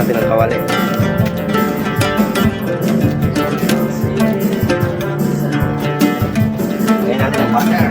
natin ang kawali. Ngayon natin ang butter.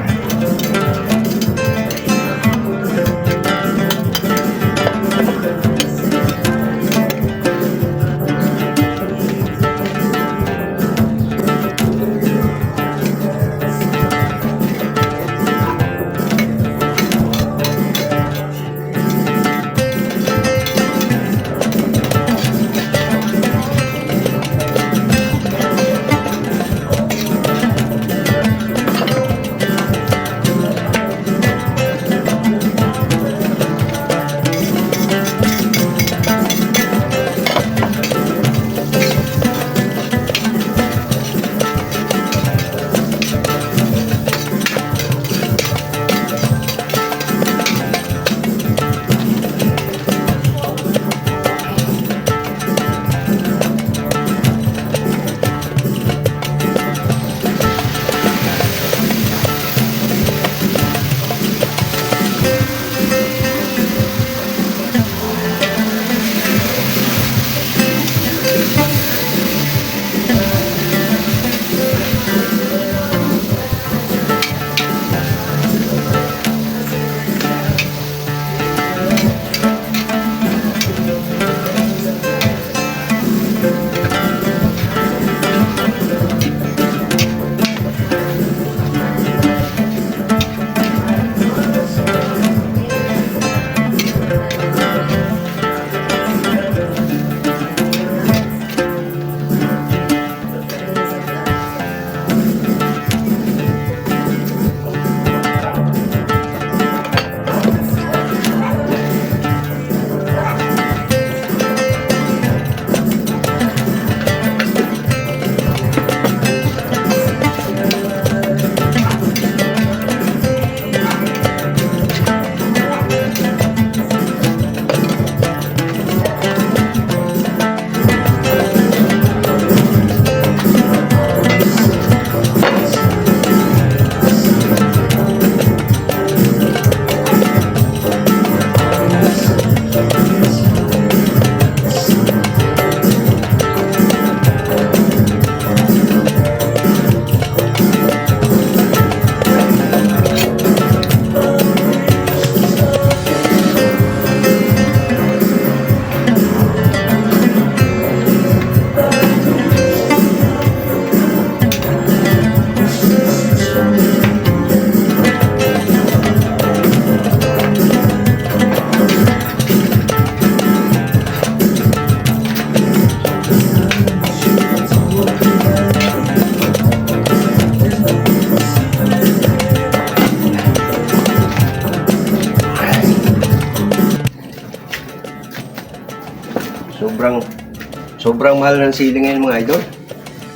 Sobrang mahal ng sili ngayon mga idol.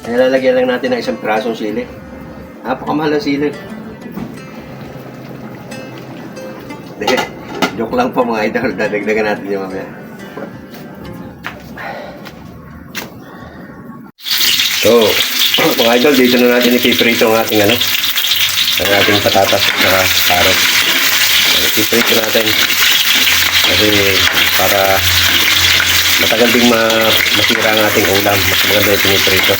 Kaya lalagyan lang natin ng isang prasong sili. Napakamahal ng sili. Joke lang po mga idol. Dadagdagan natin yung mamaya. So, mga idol, dito na natin ipiprito ang ating ang ating patatas at carrot. Ipiprito natin. Kasi para matagal ding masira ang ating ulam. Mas maganda yung piniprito.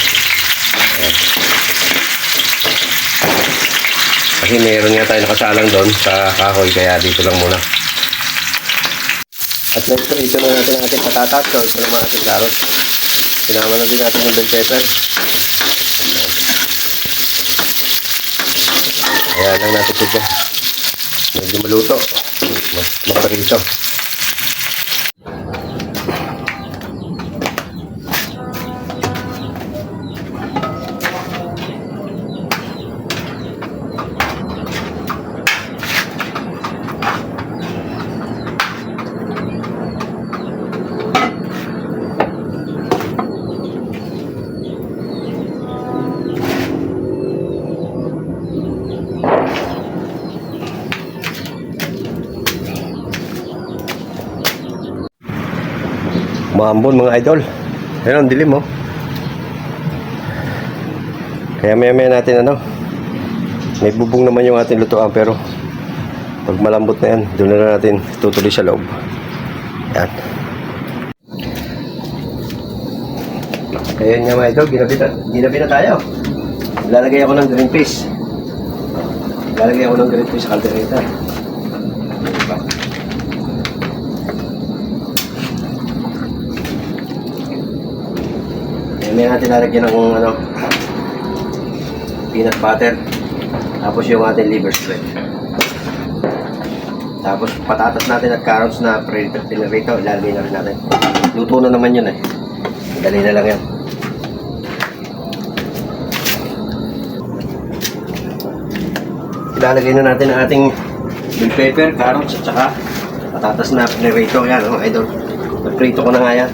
Kasi meron nga tayo nakasalang doon sa kahoy, kaya dito lang muna. At next, ito na natin ang ating patatas. So, ito naman ating carrot. Sinama na din natin yung bell pepper. Ayan lang natin ito. Medyo maluto. Maparito. Maambon mga idol. Ayan ang dilim oh. Kaya maya natin may bubong naman yung ating lutuan, pero pag malambot na yan, doon na natin tutuloy sa loob. Ayan. Ayun nga mga idol, ginabi na tayo. Lalagay ako ng green peas. Lalagay ako ng green peas sa kaldereta. Diba? May natin lalagyan ng peanut butter. Tapos yung ating liver spread. Tapos patatas natin at carrots na pinarito, ilalagay na rin natin. Luto na naman yun eh. Dali na lang yan. Ilalagay na natin ang ating bell pepper, carrots at saka patatas na pinarito. Yan mga idol. Nagprito ko na nga yan.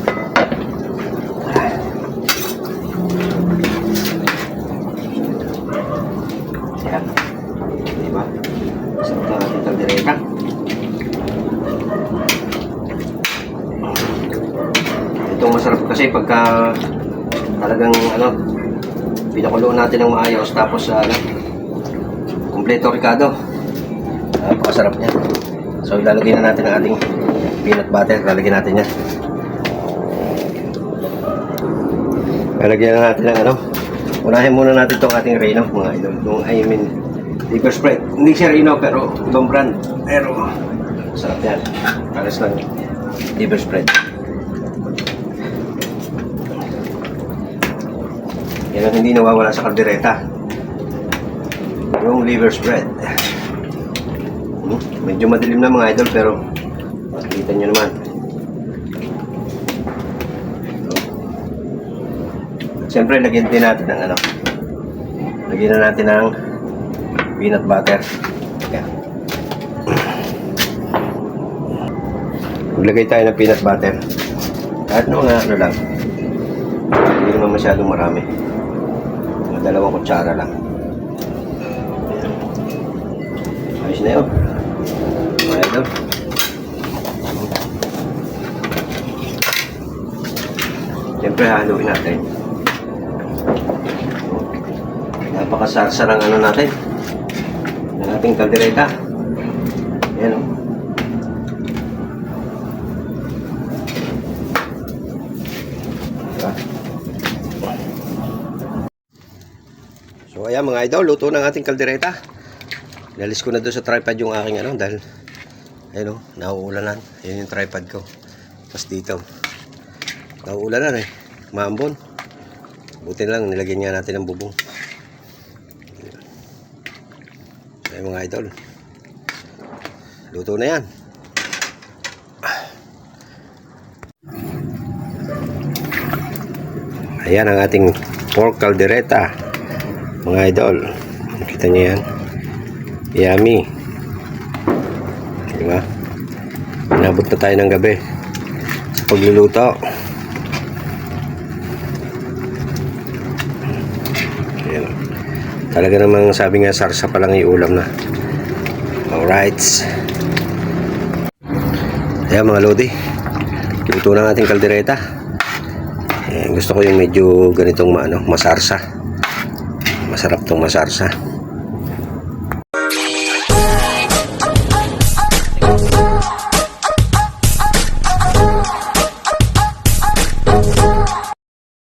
Yan. Diba? Sarap na ating kaldereta. Itong masarap kasi pagka talagang pinakuloan natin ng maayos tapos kumpleto ricado. Napakasarap niya. So ilalagay na natin ang ating peanut butter. Lalagyan natin yan. Lalagyan na natin ang unahin muna natin itong ating Reno mga idol. Liver spread. Hindi siya Reno pero ibang brand. Pero sarap yan. Pares lang liver spread. Yan ang hindi nawawala sa kaldereta. Yung liver spread. Medyo madilim na mga idol pero makikita nyo naman. Siyempre lagyan din natin ng lagyan na natin ng peanut butter. Yan. Maglagay tayo ng peanut butter. Kahit mga lang. Hindi naman masyadong marami. Mga 2 kutsara lang. Ayos na yun. Mga idol. Siyempre haluin natin. Napakasarsa ng natin. Ng ating kaldereta. Ayan o. Diba? So ayan mga idol, luto ng ating kaldereta. Inalis ko na doon sa tripod yung aking dahil ayun nauulanan. Ayun yung tripod ko. Tapos dito nauulanan maambon. Buti lang nilagyan niya natin ng bubong. Ayun mga idol, luto na yan. Ayan ang ating pork caldereta mga idol. Nakita niyo yan, yummy, diba? Inabot na tayo ng gabi sa pagluluto. Ayan. Talaga namang sabi nga sarsa pa lang yung ulam na. Alright. Ayan mga lodi, luto na ng ating kaldereta. Gusto ko yung medyo ganitong masarsa. Masarap tong masarsa.